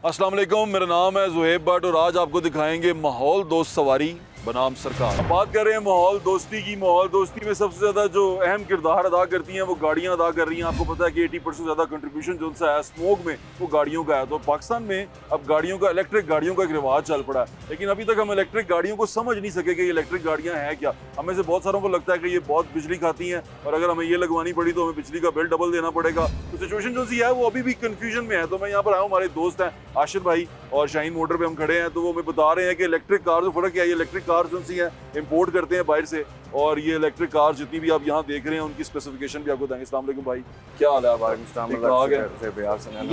अस्सलाम वालेकुम, मेरा नाम है ज़ुहैब भट्ट और आज आपको दिखाएंगे माहौल दोस्त सवारी बनाम सरकार। बात कर रहे हैं माहौल दोस्ती की। माहौल दोस्ती में सबसे ज़्यादा जो अहम किरदार अदा करती हैं वो गाड़ियाँ अदा कर रही हैं। आपको पता है कि 80% ज़्यादा कंट्रीब्यूशन जो सा है स्मोक में वो गाड़ियों का है। तो पाकिस्तान में अब गाड़ियों का इलेक्ट्रिक गाड़ियों का एक रिवाज चल पड़ा है, लेकिन अभी तक हम इलेक्ट्रिक गाड़ियों को समझ नहीं सके कि ये इलेक्ट्रिक गाड़ियाँ हैं क्या। हमें से बहुत सारों को लगता है कि ये बहुत बिजली खाती हैं और अगर हमें ये लगवानी पड़ी तो हमें बिजली का बिल डबल देना पड़ेगा। तो सिचुएशन जो सी है वो अभी भी कन्फ्यूजन में है। तो मैं यहाँ पर आया हूँ, हमारे दोस्त हैं आशिर भाई और शाहीन मोटर पे हम खड़े हैं, तो वो हमें बता रहे हैं कि इलेक्ट्रिक कार जो फ़र्क क्या है। ये इलेक्ट्रिक कार जो सी है इंपोर्ट करते हैं बाहर से, और ये इलेक्ट्रिक कार जितनी भी आप यहाँ देख रहे हैं उनकी स्पेसिफिकेशन भी आपको देंगे। अस्सलाम वालेकुम भाई, क्या हाल है आपका?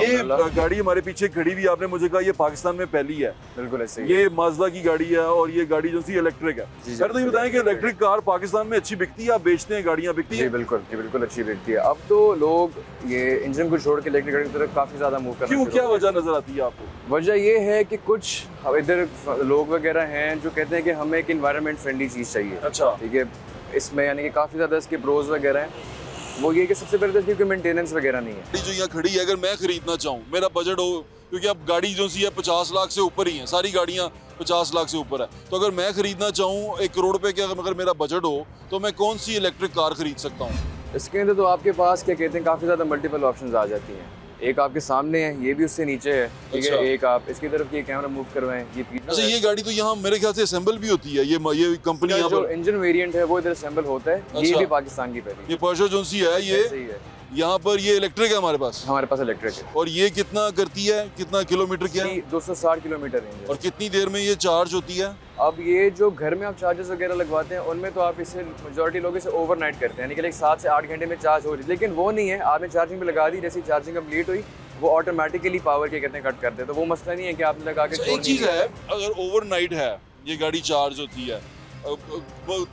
ये गाड़ी हमारे पीछे खड़ी हुई, आपने मुझे कहा ये पाकिस्तान में पहली है। बिल्कुल ऐसे ये माजदा की गाड़ी है और ये गाड़ी जो सी इलेक्ट्रिक है। सर तो ये बताएं कि इलेक्ट्रिक कार पाकिस्तान में अच्छी बिकती है, आप बेचते हैं गाड़ियाँ बिकती है? बिल्कुल अच्छी बिकती है। अब तो लोग ये इंजन को छोड़ के इलेक्ट्रिक गाड़ी की तरफ काफी ज्यादा मूव कर रहे हैं। क्यों, क्या वजह नजर आती है आपको? वजह ये है कि कुछ इधर लोग वगैरह हैं जो कहते हैं कि हमें एक एनवायरनमेंट फ्रेंडली चीज चाहिए। अच्छा, ठीक है, इसमें यानी कि काफी ज्यादा इसके प्रोज वगैरह हैं। वो ये कि सबसे पहले तो इसकी मेंटेनेंस वगैरह नहीं है। जो यहाँ खड़ी है, अगर मैं खरीदना चाहूँ, मेरा बजट हो, क्योंकि अब गाड़ी जो सी है 50 लाख से ऊपर ही है, सारी गाड़ियाँ 50 लाख से ऊपर है, तो अगर मैं खरीदना चाहूँ 1 करोड़ रुपए के अगर मेरा बजट हो तो मैं कौन सी इलेक्ट्रिक कार खरीद सकता हूँ? इसके अंदर तो आपके पास क्या कहते हैं काफी ज्यादा मल्टीपल ऑप्शंस आ जाती हैं। एक आपके सामने है, ये भी उससे नीचे है, ठीक है। एक आप इसकी तरफ ये कैमरा मूव करवाएं, ये पीछे। अच्छा, ये गाड़ी तो यहाँ मेरे ख्याल से असेंबल भी होती है। ये कंपनी जो इंजन वेरिएंट है वो इधर असेंबल होता है। अच्छा। ये भी पाकिस्तान की पहली। ये पर्शो जो सी है ये यहाँ पर ये इलेक्ट्रिक है हमारे पास इलेक्ट्रिक है। और ये कितना करती है, कितना किलोमीटर क्या? 260 किलोमीटर रेंज। और कितनी देर में ये चार्ज होती है? अब ये जो घर में आप चार्जर्स वगैरह लगवाते हैं उनमें तो आप इसे मेजॉरिटी लोग इसे ओवरनाइट करते हैं, यानी कि 7 से 8 घंटे में चार्ज हो रही है। लेकिन वो नहीं है, आपने चार्जिंग पे लगा दी, जैसे चार्जिंग कंप्लीट हुई वो ऑटोमेटिकली पावर के कहते हैं कट करते हैं। तो वो मसला नहीं है कि आपने लगा के। एक चीज़ है, अगर ओवरनाइट है ये गाड़ी चार्ज होती है,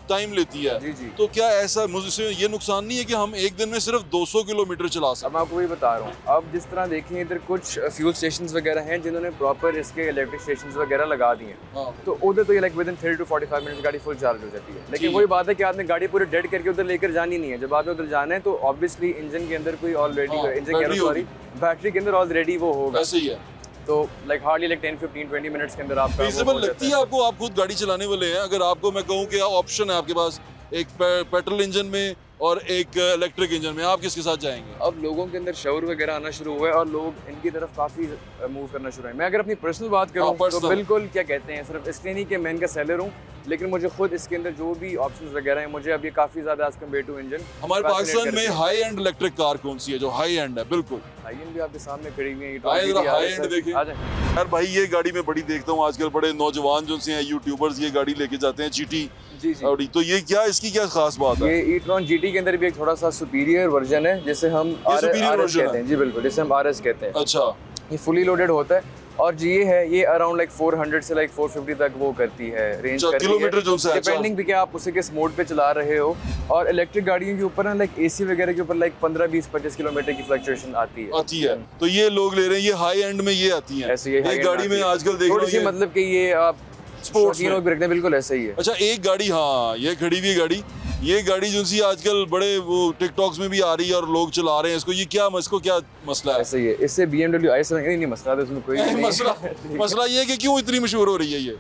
टाइम लेती है, जी। तो क्या ऐसा मुझसे ये नुकसान नहीं है कि हम एक दिन में सिर्फ 200 किलोमीटर चला सकते? अब मैं आपको वही बता रहा हूँ। अब जिस तरह देखें इधर कुछ फ्यूल स्टेशंस वगैरह हैं जिन्होंने प्रॉपर इसके इलेक्ट्रिक स्टेशंस वगैरह लगा दिए हैं। तो उधर तो ये लाइक विदिन 30 to 45 मिनट गाड़ी फुल चार्ज हो जाती है। लेकिन वही बात है कि आपने गाड़ी पूरी डेड करके उधर लेकर जानी नहीं है। जब आपने उधर जाना है तो ऑब्वियसली इंजन के अंदर कोई ऑलरेडी बैटरी के अंदर ऑलरेडी वो होगा। ऐसे ही है, तो लाइक हार्डली 10-15-20 मिनट्स के अंदर आपका फीजिबल लगती है आपको? आप खुद गाड़ी चलाने वाले हैं, अगर आपको मैं कहूँ कि ऑप्शन है आपके पास एक पेट्रोल इंजन में और एक इलेक्ट्रिक इंजन में, आप किसके साथ जाएंगे? अब लोगों के अंदर शौर वगैरह आना शुरू हुआ है और लोग इनकी तरफ काफ़ी मूव करना शुरू है। मैं अगर अपनी पर्सनल बात करूँ तो बिल्कुल क्या कहते हैं, सिर्फ इसलिए नहीं कि मैं इनका सेलर हूँ, लेकिन मुझे खुद इसके अंदर जो भी ऑप्शंस वगैरह हैं मुझे अब ये काफ़ी ज़्यादा एज कम्पेयर टू इंजन। हमारे पाकिस्तान में हाई एंड इलेक्ट्रिक कार कौन सी है जो हाई एंड है? बिल्कुल हाई एंड भी आपके सामने खड़ी हुई है। हाई एंड देखिए यार भाई, ये गाड़ी मैं बड़ी देखता हूँ आजकल, बड़े नौजवान जो से हैं यूट्यूबर्स ये गाड़ी लेके जाते हैं GT। जी। तो ये क्या, इसकी क्या खास बात है? ये e-tron GT के अंदर भी एक थोड़ा सा सुपीरियर वर्जन है जिसे हम RS कहते हैं। जी बिल्कुल, जिसे हम RS कहते हैं। अच्छा, ये फुली लोडेड होता है और ये है, ये अराउंड लाइक 400 से लाइक 450 तक वो करती है रेंज किलोमीटर जो है, डिपेंडिंग भी क्या आप उसे किस मोड पे चला रहे हो। और इलेक्ट्रिक गाड़ियों के ऊपर ना लाइक AC वगैरह के ऊपर लाइक 15-20-25 किलोमीटर की फ्लक्चुएशन आती है। तो ये लोग ले रहे हैं, ये हाई एंड में ये आती है। ऐसी है गाड़ी में आजकल देख रहे हैं, मतलब कि ये आप स्पोर्ट्स में लोग रखते हैं। बिल्कुल ऐसा ही है। अच्छा, एक गाड़ी, हाँ ये खड़ी हुई गाड़ी, ये गाड़ी जो सी आजकल बड़े वो टिकटॉक्स में भी आ रही है और लोग चला रहे हैं इसको, ये क्या मसला है? ऐसा ही है, इससे BMW i7 नहीं मसला है, उसमें कोई नहीं मसला ये है कि क्यों इतनी मशहूर हो रही है ये?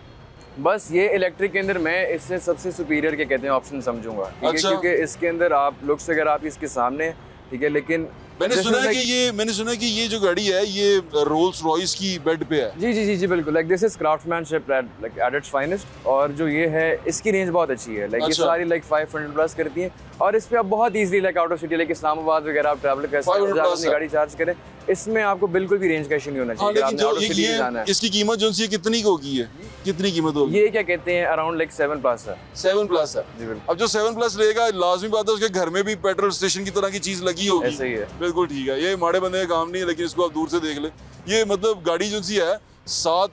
बस ये इलेक्ट्रिक के अंदर मैं इससे सबसे सुपीरियर के कहते हैं ऑप्शन समझूंगा, ठीक है। क्योंकि इसके अंदर आप लुक्स अगर आप इसके सामने, ठीक है, लेकिन मैंने सुना कि ये जो गाड़ी है ये रोल्स रॉयस की बेड पे है। जी बिल्कुल, like this is craftsmanship like at its finest. और जो ये है इसकी रेंज बहुत अच्छी है, लाइक ये सारी लाइक 500 प्लस करती है और इस पे आप बहुत easily like out of city like Islamabad वगैरह आप ट्रैवल कर सकते हैं, अपनी गाड़ी चार्ज करें। इसमें आपको बिल्कुल भी रेंज का इशू नहीं होना चाहिए। इसकी कीमत जो सी कितनी होगी है, कितनी कीमत होगी? ये क्या कहते हैं अराउंड लाइक 7+ है। 7+ है जी बिल्कुल। अब जो 7+ रहेगा लाजमी बात है उसके घर में भी पेट्रोल स्टेशन की तरह की चीज लगी होगी। ऐसा ही है, बिल्कुल ठीक है। ये माड़े बंदे का काम नहीं है, लेकिन इसको आप दूर से देख ले। ये मतलब गाड़ी जो सी है 7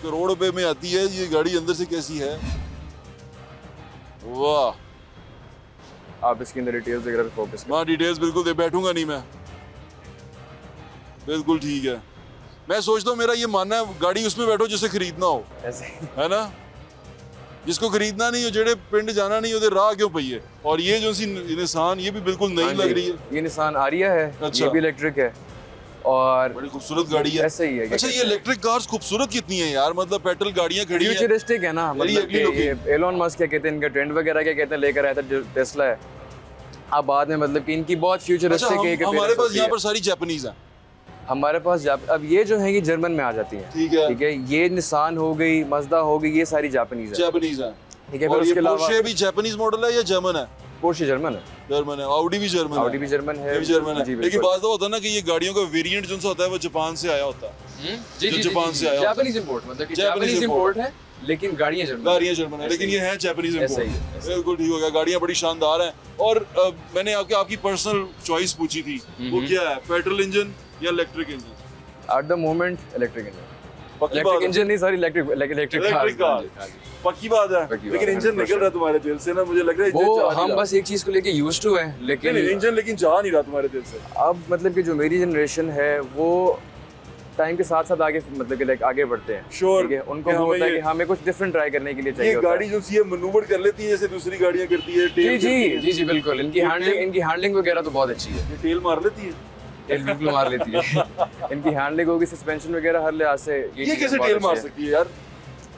करोड़ रुपए में आती है। ये गाड़ी अंदर से कैसी है, वाह। आप इसके अंदर डिटेल्स वगैरह पे फोकस करें। हाँ डिटेल्स बिल्कुल दे, बैठूंगा नहीं मैं, बिल्कुल ठीक है। मैं सोचता हूँ, मेरा ये मानना है गाड़ी उसमें बैठो जिसे खरीदना हो, ऐसे है ना। जिसको खरीदना नहीं हो, जेड़े पिंड जाना नहीं होते, राह क्यों पई है। और ये जो सी निसान, ये भी बिल्कुल नई लग रही है। ये निसान आरिया है। अच्छा। ये भी इलेक्ट्रिक है। और बड़ी खूबसूरत गाड़ी है। ऐसा ही है। अच्छा, ये इलेक्ट्रिक कार्स खूबसूरत कितनी है यार, मतलब पेट्रोल गाड़ियां खड़ी हैं, फ्यूचरिस्टिक है ना, मतलब कि ये एलोन मस्क क्या कहते हैं, इनका ट्रेंड वगैरह क्या कहते हैं लेकर आया था जो टेस्ला है। अब बाद में मतलब कि इनकी बहुत फ्यूचरिस्टिक है। हमारे पास यहाँ पर सारी जापानीज हैं। हमारे पास अब ये जो है ये जर्मन में आ जाती हैं। ठीक है, ये निसान हो गई, मज़दा हो गई, ये सारी जापानीज है। ठीक है, फिर उसके अलावा पोर्शे भी जापानीज मॉडल है या जर्मन है? पोर्शे जर्मन है। जर्मन है। ऑडी भी जर्मन है। ऑडी भी जर्मन है। जर्मन है। लेकिन बात तो होता है ना कि ये गाड़ियों का वेरिएंट जो होता है वो जापान से आया होता है। जी, जापान से आया, जापानीज इंपोर्ट, मतलब कि जापानीज इंपोर्ट है लेकिन गाड़ियां जर्मन है, लेकिन ये है जापानीज इंपोर्ट। बिल्कुल ठीक हो गया। गाड़ियां बड़ी शानदार हैं। और मैंने आपकी पर्सनल चॉइस पूछी थी, वो क्या है, पेट्रोल इंजन या electric engine? At the moment electric engine. Electric engine नहीं, सॉरी, इलेक्ट्रिक कार। पक्की बात है। लेकिन इंजन निकल रहा है तुम्हारे दिल से ना, मुझे लग रहा है वो हम बस एक चीज को लेके यूज्ड टू हैं, लेकिन इंजन लेकिन जा नहीं रहा तुम्हारे दिल से। अब मतलब कि जो मेरी जनरेशन है वो टाइम के साथ साथ आगे, मतलब कि लाइक आगे बढ़ते हैं। श्योर, उनको होता है कि हमें कुछ डिफरेंट ट्राई करने के लिए चाहिए। ये गाड़ी जो सी है मैनूवर कर लेती है जैसे दूसरी गाड़ियां करती है। जी बिल्कुल। इनकी हैंडलिंग वगैरह तो बहुत अच्छी है। टेल मार लेती है। टेल बिल्कुल मार लेती है। इनकी हैंडलिंग होगी, सस्पेंशन वगैरह हर लिहाज से। ये कैसे टेल मार सकती है यार?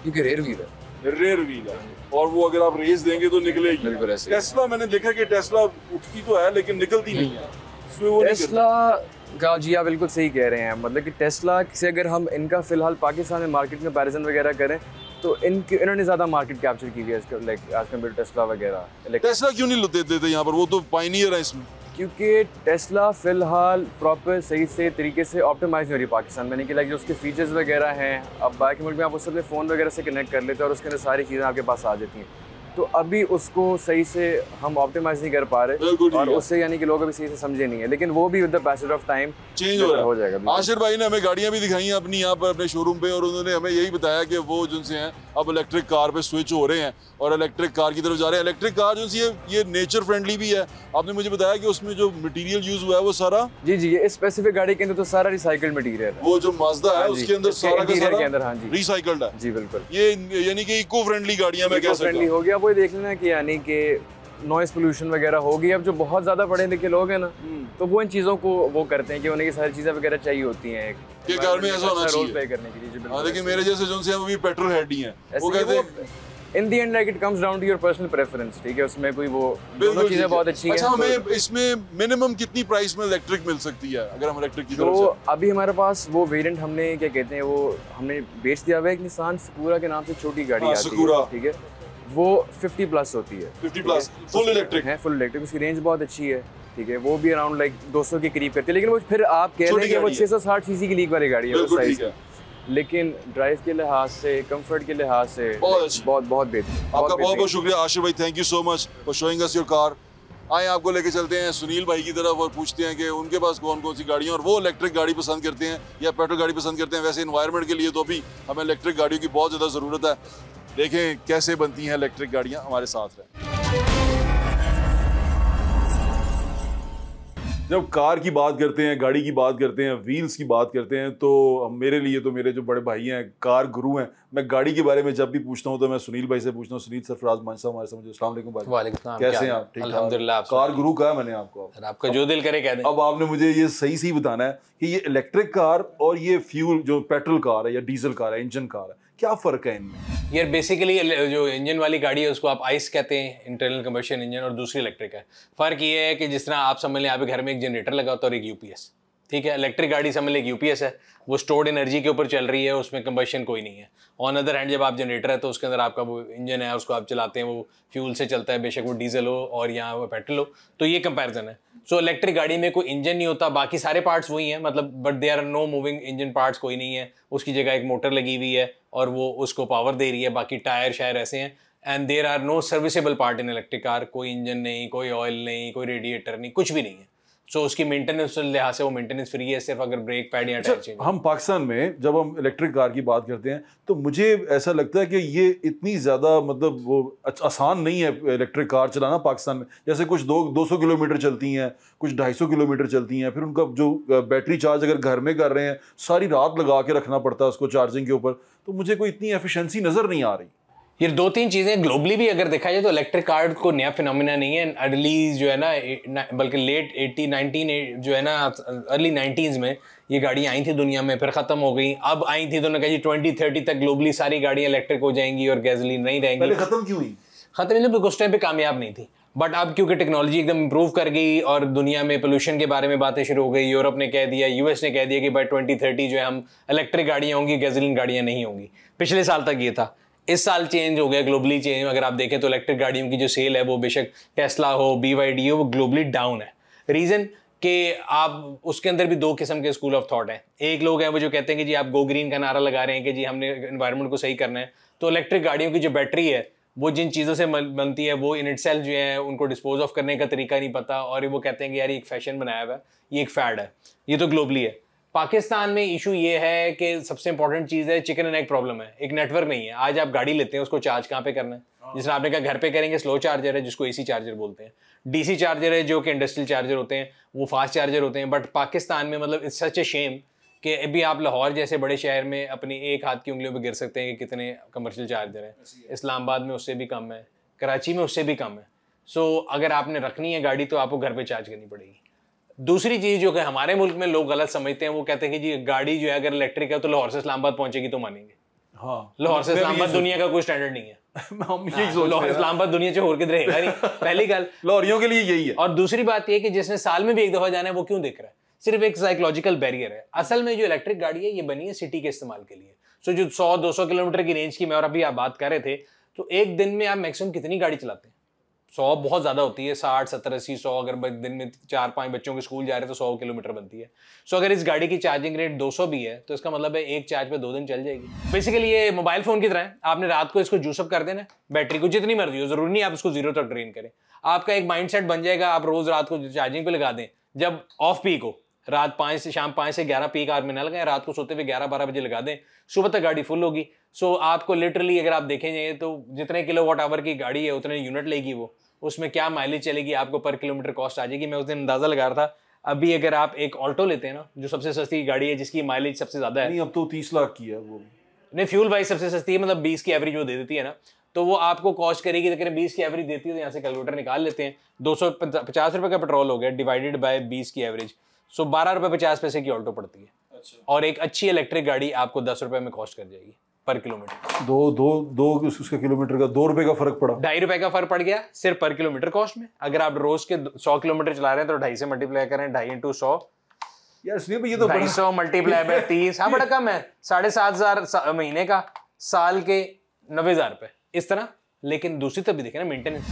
क्योंकि रेयर व्हील है। रेयर व्हील है और वो अगर आप रेस देंगे तो निकलेगी। बिल्कुल ऐसे। टेस्ला मैंने देखा कि टेस्ला उठती तो है लेकिन निकलती नहीं है। टेस्ला का जी आप बिल्कुल सही कह रहे हैं। मतलब कि टेस्ला से अगर हम इनका फिलहाल पाकिस्तान में मार्केट कंपैरिजन वगैरह करें तो इन्होंने ज़्यादा मार्केट कैप्चर की है like as compare to Tesla वगैरह। टेस्ला क्यों नहीं देते यहाँ पर? वो तो पायनियर है इसमें। क्योंकि टेस्ला फिलहाल प्रॉपर सही से तरीके से ऑप्टिमाइज नहीं हो रही पाकिस्तान में। नहीं कि लाइक जो उसके फीचर्स वगैरह हैं, अब बाकी मुल्क में आप उससे अपने फ़ोन वगैरह से कनेक्ट कर लेते हैं और उसके अंदर सारी चीज़ें आपके पास आ जाती हैं। तो अभी उसको सही से हम ऑप्टिमाइज नहीं कर पा रहे और उससे यानी कि लोग अभी सही से समझे नहीं है, लेकिन वो भी with the passage of time change हो जाएगा। आशिर भाई ने हमें गाड़ियां भी दिखाई हैं अपनी यहाँ पर अपने शोरूम पे और उन्होंने हमें यही बताया कि वो जिनसे हैं अब इलेक्ट्रिक कार पे स्विच हो रहे हैं और इलेक्ट्रिक कार की तरफ जा रहे हैं। इलेक्ट्रिक कार जो ये नेचर फ्रेंडली भी है। आपने मुझे बताया कि उसमें जो मटेरियल यूज हुआ है वो सारा जी ये स्पेसिफिक गाड़ी के अंदर तो सारा रिसाइकल्ड मटेरियल है। वो जो माज़दा है उसके अंदर सारा का सारा रिसाइकल्ड है। जी बिल्कुल। ये यानी कि इको फ्रेंडली गाड़ियां मैं कह सकता हूं। हो गया। वो देख लेना कि यानी कि नॉइस पोल्यूशन वगैरह होगी। अब जो बहुत ज़्यादा पढ़े लिखे लोग हैं ना तो वो इन चीज़ों को वो करते हैं कि उन्हें ये सारी चीज़ें वगैरह चाहिए होती हैं कि कार में ऐसा होना चाहिए रोल प्ले करने के लिए। हां, लेकिन मेरे जैसे जो हैं वो भी पेट्रोल हेड ही हैं। वो कहते हैं in the end like it comes down to your personal preference. ठीक है, उसमें कोई वो दोनों चीज़ें बहुत अच्छी हैं। अच्छा, हमें इसमें मिनिमम कितनी प्राइस में इलेक्ट्रिक मिल सकती है अगर हम इलेक्ट्रिक की तरफ तो अभी हमारे पास वो वेरिएंट हमने क्या कहते हैं वो हमने बेच दिया हुआ है। एक निसान सकूरा के नाम से छोटी गाड़ी आती है। ठीक है, वो 50 प्लस होती है। 50 प्लस फुल इलेक्ट्रिक है, फुल इलेक्ट्रिक। उसकी रेंज बहुत अच्छी है। ठीक है, वो भी अराउंड लाइक 200 के करीब करती है। लेकिन वो फिर आप कह रहे हैं कि वो 660 सीसी की लीक वाली गाड़ी है उस साइज, लेकिन ड्राइव के लिहाज से, कंफर्ट के लिहाज से बहुत बेहतर। आपका बहुत बहुत शुक्रिया आशिर भाई, thank you so much for showing us your car. आए आपको लेके चलते हैं सुनील भाई की तरफ और पूछते हैं कि उनके पास कौन कौन सी गाड़ियाँ और वो इलेक्ट्रिक गाड़ी पसंद करते हैं या पेट्रोल गाड़ी पसंद करते हैं। वैसे एनवायरनमेंट के लिए तो भी हमें इलेक्ट्रिक गाड़ियों की बहुत ज़्यादा ज़रूरत है। देखें कैसे बनती हैं इलेक्ट्रिक गाड़ियाँ, हमारे साथ रहें। जब कार की बात करते हैं, गाड़ी की बात करते हैं, व्हील्स की बात करते हैं तो मेरे लिए तो मेरे जो बड़े भाई हैं कार गुरु हैं। मैं गाड़ी के बारे में जब भी पूछता हूँ तो मैं सुनील भाई से पूछता हूँ। सुनील सरफराज मान साहब हमारे साथ। अस्सलाम वालेकुम भाई। वालेकुम सलाम। कैसे हैं आप? ठीक ठाक? अल्हम्दुलिल्लाह। कार गुरु कहा मैंने आपको, आपका जो दिल करे कह दें। अब आपने मुझे ये सही सही बताना है कि ये इलेक्ट्रिक कार और ये फ्यूल जो पेट्रोल कार है या डीजल कार है, इंजन कार है, क्या फ़र्क है इनमें? यार बेसिकली जो इंजन वाली गाड़ी है उसको आप आइस कहते हैं, इंटरनल कंबशन इंजन, और दूसरी इलेक्ट्रिक है। फ़र्क ये है कि जिस तरह आप समझ लें आपके घर में एक जनरेटर लगा होता है और एक यूपीएस। ठीक है, इलेक्ट्रिक गाड़ी समझ लें एक यूपीएस है, वो स्टोर्ड एनर्जी के ऊपर चल रही है, उसमें कंबशन कोई नहीं है। ऑन अदर हैंड जब आप जनरेटर है तो उसके अंदर आपका वो इंजन है, उसको आप चलाते हैं, वो फ्यूल से चलता है, बेशक वो डीजल हो और या वो पेट्रोल हो। तो ये कंपैरिजन है। सो इलेक्ट्रिक गाड़ी में कोई इंजन नहीं होता, बाकी सारे पार्ट्स वही हैं, मतलब but they are no moving engine parts कोई नहीं है। उसकी जगह एक मोटर लगी हुई है और वो उसको पावर दे रही है, बाकी टायर शायर ऐसे हैं। And there are no serviceable part in electric car. कोई इंजन नहीं, कोई ऑयल नहीं, कोई रेडिएटर नहीं, कुछ भी नहीं है। सो उसकी मेंटेनेंस लिहाज से वो मेंटेनेंस फ्री है, सिर्फ अगर ब्रेक पैड या टायर चेंज। हम पाकिस्तान में जब हम इलेक्ट्रिक कार की बात करते हैं तो मुझे ऐसा लगता है कि ये इतनी ज़्यादा मतलब वो आसान नहीं है इलेक्ट्रिक कार चलाना पाकिस्तान में। जैसे कुछ 200 किलोमीटर चलती हैं, कुछ 250 किलोमीटर चलती हैं, फिर उनका जो बैटरी चार्ज अगर घर में कर रहे हैं सारी रात लगा के रखना पड़ता है उसको चार्जिंग के ऊपर। तो मुझे कोई इतनी एफिशिएंसी नज़र नहीं आ रही। ये 2-3 चीज़ें ग्लोबली भी अगर देखा जाए तो इलेक्ट्रिक कार को नया फिनोमिना नहीं है। अर्ली जो है ना, बल्कि लेट 19 जो है ना, अर्ली 90s में ये गाड़ियाँ आई थी दुनिया में, फिर ख़त्म हो गई। अब आई थी तो उन्होंने कहा जी 2030 तक ग्लोबली सारी गाड़ियाँ इलेक्ट्रिक हो जाएंगी और गैसोलीन नहीं रहेंगी। पहले खत्म क्यों हुई? खत्म नहीं, उस टाइम पे कामयाब नहीं थी। बट अब क्योंकि टेक्नोलॉजी एकदम इंप्रूव कर गई और दुनिया में पोल्यूशन के बारे में बातें शुरू हो गई, यूरोप ने कह दिया, यूएस ने कह दिया कि बाय 2030 जो है हम इलेक्ट्रिक गाड़ियाँ होंगी, गैसोलीन गाड़ियाँ नहीं होंगी। पिछले साल तक ये था, इस साल चेंज हो गया, ग्लोबली चेंज। अगर आप देखें तो इलेक्ट्रिक गाड़ियों की जो सेल है वो बेशक टेस्ला हो, BYD हो, वो ग्लोबली डाउन है। रीज़न कि आप उसके अंदर भी 2 किस्म के स्कूल ऑफ थॉट हैं। एक लोग हैं वो जो कहते हैं कि जी आप गो ग्रीन का नारा लगा रहे हैं कि जी हमने एनवायरनमेंट को सही करना है, तो इलेक्ट्रिक गाड़ियों की जो बैटरी है वो जिन चीज़ों से बनती है वो इन इटसेल्फ जो है उनको डिस्पोज ऑफ करने का तरीका नहीं पता, और वो कहते हैं कि यार ये एक फैशन बनाया हुआ है, ये एक फैड है। ये तो ग्लोबली है। पाकिस्तान में इशू ये है कि सबसे इंपॉर्टेंट चीज़ है चिकन एंड एग प्रॉब्लम है। एक नेटवर्क नहीं है। आज आप गाड़ी लेते हैं, उसको चार्ज कहाँ पे करना है? जिसने आपने कहा घर पे करेंगे, स्लो चार्जर है जिसको AC चार्जर बोलते हैं, DC चार्जर है जो कि इंडस्ट्रियल चार्जर होते हैं, वो फास्ट चार्जर होते हैं। बट पाकिस्तान में मतलब इट्स सच ए शेम कि अभी आप लाहौर जैसे बड़े शहर में अपनी एक हाथ की उंगलियों पे गिर सकते हैं कि कितने कमर्शियल चार्जर हैं। इस्लामाबाद में उससे भी कम है, कराची में उससे भी कम है। सो अगर आपने रखनी है गाड़ी तो आपको घर पे चार्ज करनी पड़ेगी। दूसरी चीज़ जो कि हमारे मुल्क में लोग गलत समझते हैं, वो कहते हैं कि जी गाड़ी जो है अगर इलेक्ट्रिक है तो लाहौर से इस्लामाबाद पहुंचेगी तो मानेंगे। हाँ, लाहौर से इस्लामाबाद दुनिया का कोई स्टैंडर्ड नहीं है। हम यही सोच रहे हैं। इस्लामाबाद दुनिया से होर किधर रहेगा नहीं, पहली गल। लाहौरियों के लिए यही है। और दूसरी बात ये कि जिसने साल में भी एक दफा जाना है वो क्यों देख रहा है? सिर्फ एक साइकोलॉजिकल बैरियर है। असल में जो इलेक्ट्रिक गाड़ी है ये बनी है सिटी के इस्तेमाल के लिए। सो जो 100-200 किलोमीटर की रेंज की मैं और अभी आप बात कर रहे थे, तो एक दिन में आप मैक्सिमम कितनी गाड़ी चलाते हैं? 100 बहुत ज़्यादा होती है, 60, 70, 80, 100। अगर दिन में 4-5 बच्चों के स्कूल जा रहे हैं तो 100 किलोमीटर बनती है। सो अगर इस गाड़ी की चार्जिंग रेट 200 भी है तो इसका मतलब है एक चार्ज पे 2 दिन चल जाएगी। बेसिकली ये मोबाइल फ़ोन की तरह है। आपने रात को इसको जूसअप कर देना, बैटरी को जितनी मर्जी हो, जरूरी नहीं आप इसको 0 तक ड्रेन करें। आपका एक माइंड सेट बन जाएगा, आप रोज़ रात को चार्जिंग पे लगा दें। जब ऑफ पीक हो, शाम 5 से 11 पीक आवर में ना लगाएं, रात को सोते हुए 11-12 बजे लगा दें, सुबह तक गाड़ी फुल होगी। सो आपको लिटरली अगर आप देखेंगे तो जितने किलोवाट आवर की गाड़ी है उतने यूनिट लेगी वो, उसमें क्या माइलेज चलेगी आपको पर किलोमीटर कॉस्ट आ जाएगी। मैं उस दिन अंदाजा लगा रहा था, अभी अगर आप एक ऑल्टो लेते हैं ना, जो सबसे सस्ती गाड़ी है जिसकी माइलेज सबसे ज्यादा है, नहीं अब तो 30 लाख की है वो, नहीं फ्यूल वाइज सबसे सस्ती है, मतलब 20 की एवरेज वो दे देती है ना, तो वो आपको कॉस्ट करेगी। अगर 20 की एवरेज देती है तो यहाँ से कैलकुलेटर निकाल लेते हैं, 250 रुपये का पेट्रोल हो गया डिवाइडेड बाय 20 की एवरेज, सो 12 रुपये 50 पैसे की ऑल्टो पड़ती है। अच्छा। और एक अच्छी इलेक्ट्रिक गाड़ी आपको 10 रुपये में कॉस्ट कर जाएगी पर किलोमीटर। दो उसका किलोमीटर का 2 रुपए का फर्क पड़ा, 2.5 रुपए का फर्क पड़ गया सिर्फ पर किलोमीटर कॉस्ट में। अगर आप रोज के 100 किलोमीटर चला रहे हैं तो 2.5 से मल्टीप्लाई करें, 2.5 × 100 यार इसलिए ये तो 250 मल्टीप्लाई बाय 30, हाँ बड़ा कम है, 7,500 महीने का, साल के 90,000 रुपए इस तरह। लेकिन दूसरी तरफ भी देखें ना, मेंटेनेंस,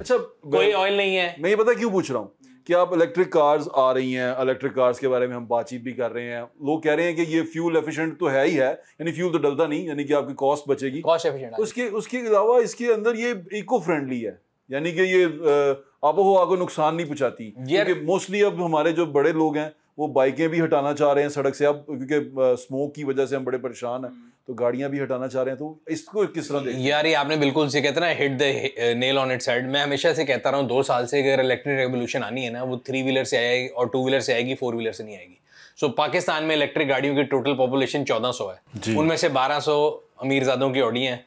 अच्छा कोई ऑयल नहीं है। मैं ये पता क्यों पूछ रहा हूँ कि आप इलेक्ट्रिक कार्स आ रही हैं, इलेक्ट्रिक कार्स के बारे में हम बातचीत भी कर रहे हैं, लोग कह रहे हैं कि ये फ्यूल एफिशिएंट तो है ही है, यानी फ्यूल तो डलता नहीं, यानी कि आपकी कॉस्ट बचेगी, कॉस्ट एफिशिएंट। उसके अलावा इसके अंदर ये इको फ्रेंडली है, यानी कि ये आबोहवा को नुकसान नहीं पहुंचाती। क्योंकि मोस्टली अब हमारे जो बड़े लोग हैं वो बाइकें भी हटाना चाह रहे हैं सड़क से, अब क्योंकि स्मोक की वजह से हम बड़े परेशान हैं, तो गाड़ियां भी हटाना चाह रहे हैं। तो इसको किस तरह देखते हैं? यार ये आपने बिल्कुल से कहते हैं ना, hit the nail on its head. मैं हमेशा से कहता रहा हूँ 2 साल से अगर इलेक्ट्रिक रेवोल्यूशन आनी है ना, वो 3 व्हीलर से आएगी और 2 व्हीलर से आएगी, 4 व्हीलर से नहीं आएगी। सो पाकिस्तान में इलेक्ट्रिक गाड़ियों की टोटल पॉपुलेशन 1400 है, उनमें से 1200 अमीरजादों की ऑडी हैं,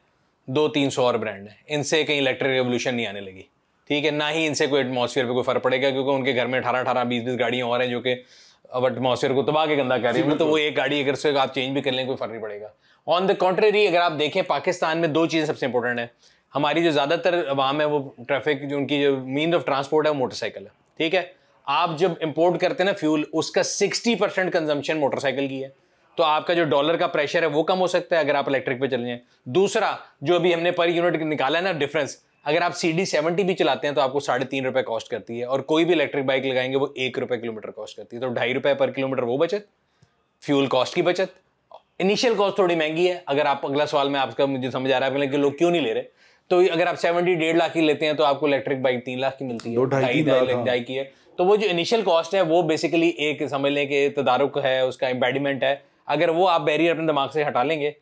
200-300 और ब्रांड हैं। इनसे कहीं इलेक्ट्रिक रेवोल्यूशन नहीं आने लगी, ठीक है, ना ही इनसे कोई एटमॉस्फेयर पे कोई फर्क पड़ेगा, क्योंकि उनके घर में 18-18, 20-20 गाड़ियाँ और हैं जो कि अब एटमॉस्फेयर को तबाह के गंदा कर रही है। तो वो एक गाड़ी अगर से आप चेंज भी कर लें कोई फर्क नहीं पड़ेगा। ऑन द कॉन्ट्रेरी अगर आप देखें, पाकिस्तान में 2 चीज़ें सबसे इंपॉर्टेंट है। हमारी जो ज़्यादातर अवाम है वो ट्रैफिक, जो उनकी जो मीन ऑफ ट्रांसपोर्ट है वो मोटरसाइकिल है, ठीक है। आप जब इंपोर्ट करते हैं ना फ्यूल, उसका 60% कंजम्पशन मोटरसाइकिल की है, तो आपका जो डॉलर का प्रेशर है वो कम हो सकता है अगर आप इलेक्ट्रिक पे चल जाएं। दूसरा जो अभी हमने पर यूनिट निकाला है ना डिफरेंस, अगर आप CD70 भी चलाते हैं तो आपको 3.5 रुपये कॉस्ट करती है, और कोई भी इलेक्ट्रिक बाइक लगाएंगे वो 1 रुपये किलोमीटर कॉस्ट करती है। तो 2.5 रुपये पर किलोमीटर वो बचत, फ्यूल कॉस्ट की बचत। इनिशियल कॉस्ट थोड़ी महंगी है। अगर आप अगला सवाल में आपका मुझे समझ आ रहा है कि लोग क्यों नहीं ले रहे, तो अगर आप 1.5 लाख की लेते हैं तो आपको इलेक्ट्रिक बाइक 3 लाख की मिलती है, 2.5 लाख की है। तो वो जो इनिशियल कॉस्ट है वो बेसिकली एक समझ लें कि तदारुक है, उसका एम्बेडिमेंट है। अगर वो आप बैरियर अपने दिमाग से हटा लेंगे,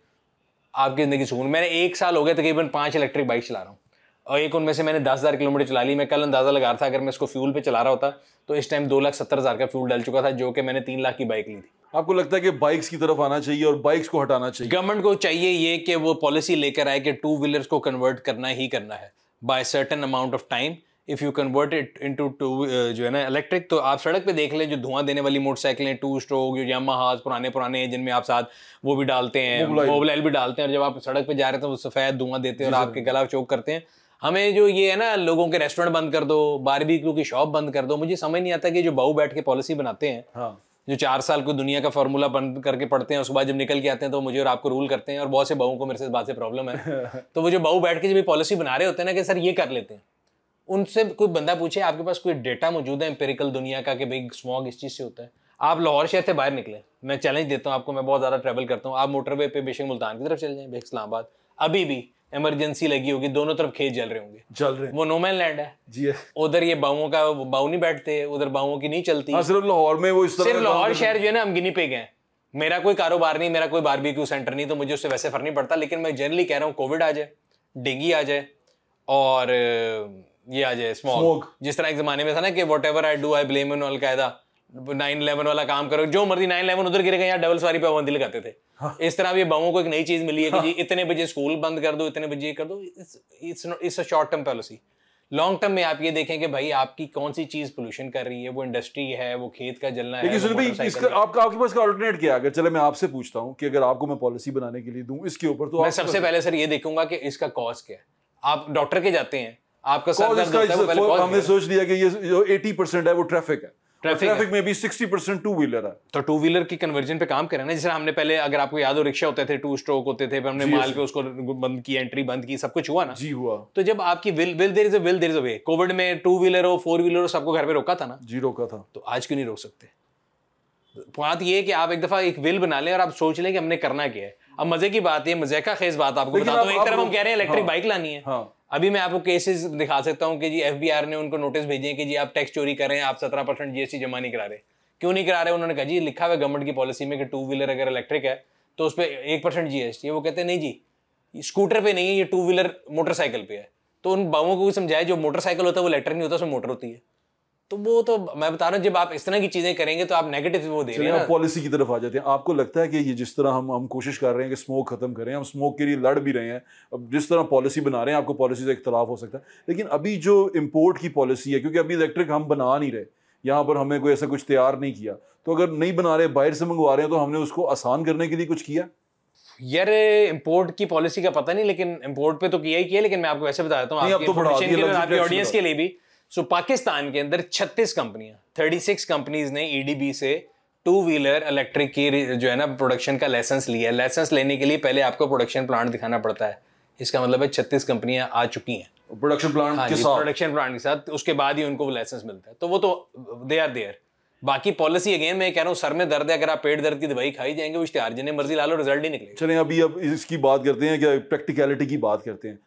आपकी जिंदगी सुकून। मैंने 1 साल हो गया तकरीबन 5 इलेक्ट्रिक बाइक चला रहा हूँ। और एक उनमें से मैंने 10,000 किलोमीटर चला ली। मैं कल अंदाजा लगा रहा था अगर मैं इसको फ्यूल पे चला रहा होता तो इस टाइम 2,70,000 का फ्यूल डल चुका था, जो कि मैंने 3 लाख की बाइक ली थी। आपको लगता है कि बाइक्स की तरफ आना चाहिए और बाइक्स को हटाना चाहिए? गवर्नमेंट को चाहिए ये कि वो पॉलिसी लेकर आए कि 2 व्हीलर्स को कन्वर्ट करना ही करना है by certain amount of time. If you convert it into जो है ना इलेक्ट्रिक, तो आप सड़क पे देख लें जो धुआं देने वाली मोटरसाइकिलें 2 स्ट्रोक, जो यामाहास पुराने हैं जिनमें आप साथ वो भी डालते हैं, मोबिलाइल भी डालते हैं, और जब आप सड़क पे जा रहे हैं तो वो सफ़ेद धुआं देते हैं और आपके गला चोक करते हैं। हमें जो ये है ना, लोगों के रेस्टोरेंट बंद कर दो, बारबेक्यू की शॉप बंद कर दो। मुझे समझ नहीं आता कि जो बाऊ बैठ के पॉलिसी बनाते हैं, हाँ, जो 4 साल को दुनिया का फार्मूला बंद करके पढ़ते हैं, उसके बाद जब निकल के आते हैं तो मुझे और आपको रूल करते हैं। और बहुत से बाऊ को मेरे से इस बात से प्रॉब्लम है। तो वो जो बाऊ बैठ के जब पॉलिसी बना रहे होते हैं ना कि सर ये कर लेते हैं, उनसे कोई बंदा पूछे आपके पास कोई डेटा मौजूद है एम्पेरिकल दुनिया का कि भाई स्मॉग इस चीज़ से होता है? आप लाहौर शहर से बाहर निकले, मैं चैलेंज देता हूँ आपको, मैं बहुत ज़्यादा ट्रैवल करता हूँ, आप मोटरवे पे बेशक मुल्तान की तरफ चले जाएं, इस्लामाबाद, अभी भी इमरजेंसी लगी होगी, दोनों तरफ खेत जल रहे होंगे, वो नो मैन लैंड है जी। उधर ये बाउओं का बाऊ नहीं बैठते, उधर बाउओं की नहीं चलती। हाँ, सिर्फ लाहौर में वो इस तरह, सिर्फ लाहौर शहर जो है ना हम गिनी पे गए। मेरा कोई कारोबार नहीं, मेरा कोई बारबेक्यू सेंटर नहीं, तो मुझे उससे वैसे फर्क नहीं पड़ता। लेकिन मैं जनरली कह रहा हूँ कोविड आ जाए, डेंगू आ जाए और ये आ जाए स्मॉग। जिस तरह एक जमाने में था ना कि what ever I do I blame on al Qaeda, 9/11 वाला काम करो, जो मर्जी 9/11 उधर गिरेगा, यहाँ डबल सवारी पाबंदी लगाते थे। हाँ। इस तरह ये बावों को एक नई चीज मिली है कि जी इतने बजे स्कूल बंद कर दो, इतने बजे कर दो। It's a short term policy. Long term में आप ये देखें कि भाई आपकी कौन सी चीज पोल्यूशन कर रही है, वो इंडस्ट्री है, वो खेत का जलना है। इसका आपके पास अल्टरनेट क्या है? अगर चले मैं आपसे पूछता हूँ कि अगर आपको मैं पॉलिसी बनाने के लिए दूं इसके ऊपर, तो मैं सबसे पहले सर ये देखूंगा कि इसका कॉस्ट क्या है। आप डॉक्टर के जाते हैं, आपका हमने सोच लिया कि ये जो 80% है वो ट्रैफिक है, ट्रैफिक में भी 60% 2 व्हीलर है, तो 2 व्हीलर की कन्वर्जन पे काम करें ना। जैसे हमने पहले, अगर आपको याद हो, रिक्शा होते थे 2 स्ट्रोक होते थे, हमने माल पे उसको बंद की, एंट्री बंद की, सब कुछ हुआ ना जी हुआ। तो जब आपकी will there is a way. Covid में 2 व्हीलर हो 4 व्हीलर हो सबको घर पे रोका था ना जी, रोका था। तो आज क्यों नहीं रोक सकते? बात ये है कि आप एक दफा एक विल बना लें और आप सोच लें कि हमने करना क्या है। अब मजे की बात, ये मजे का खेज बात आपको बताता हूँ। एक तरफ हम कह रहे हैं इलेक्ट्रिक बाइक लानी है, अभी मैं आपको केसेस दिखा सकता हूँ कि जी एफबीआर ने उनको नोटिस भेजे कि जी आप टैक्स चोरी कर रहे हैं, आप 17% जीएसटी जमा नहीं करा रहे। क्यों नहीं करा रहे? उन्होंने कहा जी लिखा हुआ है गवर्नमेंट की पॉलिसी में कि 2 व्हीलर अगर इलेक्ट्रिक है तो उस पर 1% जीएसटी है। वो कहते हैं नहीं जी स्कूटर पे नहीं है, ये 2 व्हीलर मोटरसाइकिल पे है। तो उन बाबुओं को समझाए जो मोटरसाइकिल होता है वो इलेक्ट्रिक नहीं होता, उसमें मोटर होती है। तो वो तो मैं बता रहा हूँ, जब आप इस तरह की चीजें करेंगे तो आप नेगेटिव वो दे रहे हैं। पॉलिसी की तरफ आ जाते हैं। आपको लगता है कि ये जिस तरह हम कोशिश कर रहे हैं कि स्मोक खत्म करें, हम स्मोक के लिए लड़ भी रहे हैं, अब जिस तरह पॉलिसी बना रहे हैं, आपको पॉलिसी से इख्तलाफ हो सकता है, लेकिन अभी जो इम्पोर्ट की पॉलिसी है, क्योंकि अभी इलेक्ट्रिक हम बना नहीं रहे, यहाँ पर हमें कोई ऐसा कुछ तैयार नहीं किया, तो अगर नहीं बना रहे, बाहर से मंगवा रहे हैं, तो हमने उसको आसान करने के लिए कुछ किया? यार इंपोर्ट की पॉलिसी का पता नहीं, लेकिन इंपोर्ट पे तो किया ही किया। लेकिन मैं आपको वैसे बता देता हूँ आपकी ऑडियंस के लिए भी। सो पाकिस्तान के अंदर 36 कंपनियां, 36 कंपनीज ने ईडीबी से 2 व्हीलर इलेक्ट्रिक की जो है ना प्रोडक्शन का लाइसेंस लिया। लाइसेंस लेने के लिए पहले आपको प्रोडक्शन प्लांट दिखाना पड़ता है। इसका मतलब है 36 कंपनियां आ चुकी हैं प्रोडक्शन प्लांट के साथ, प्रोडक्शन प्लांट के साथ, उसके बाद ही उनको लाइसेंस मिलता है। तो वो तो दे आर देयर। बाकी पॉलिसी अगेन मैं कह रहा हूँ, सर में दर्द है, अगर आप पेट दर्द की दवाई खाई जाएंगे, वो इश्तेहार जिन्हें मर्जी ला लो, रिजल्ट ही निकलेगा। चलें अभी अब इसकी बात करते हैं, क्या प्रैक्टिकलिटी की बात करते हैं।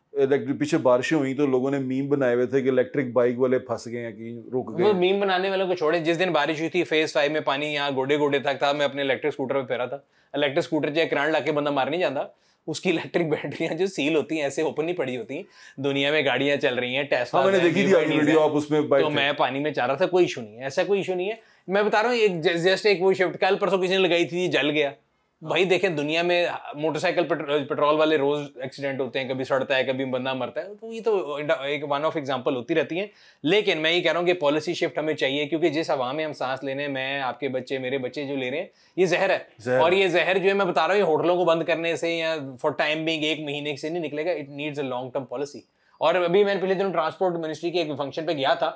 पीछे बारिशें हुई तो लोगों ने मीम बनाए हुए थे कि इलेक्ट्रिक बाइक वाले फंस गए हैं कि रुक गए। वो मीम बनाने वालों को छोड़े। जिस दिन बारिश हुई थी फेज 5 में पानी यहाँ गोडे गोडे तक था, मैं अपने इलेक्ट्रिक स्कूटर पे फेरा था। इलेक्ट्रिक स्कूटर चाहे किरान लाके बंदा मार नहीं जाता, उसकी इलेक्ट्रिक बैटरियां जो सील होती हैं ऐसे ओपन नहीं पड़ी होती। दुनिया में गाड़ियां चल रही हैं, टेस्ला, मैंने देखी थी वीडियो, आप उसमें तो मैं पानी में जा रहा था, कोई इशू नहीं है, ऐसा कोई इशू नहीं है। मैं बता रहा हूँ एक जस्ट एक वो शिफ्ट कल परसों किसी ने लगाई थी, जल गया। भाई देखें दुनिया में मोटरसाइकिल पेट्रोल वाले रोज एक्सीडेंट होते हैं, कभी सड़ता है, कभी बंदा मरता है, तो ये तो एक वन ऑफ एग्जांपल होती रहती है। लेकिन मैं ये कह रहा हूँ कि पॉलिसी शिफ्ट हमें चाहिए, क्योंकि जिस हवा में हम सांस लेने, मैं, आपके बच्चे, मेरे बच्चे जो ले रहे हैं, ये जहर है। और ये जहर जो है मैं बता रहा हूँ, ये होटलों को बंद करने से या फॉर टाइम बिंग 1 महीने से नहीं निकलेगा। It needs a long term policy. और अभी मैंने पिछले दिनों ट्रांसपोर्ट मिनिस्ट्री के एक फंक्शन पे गया था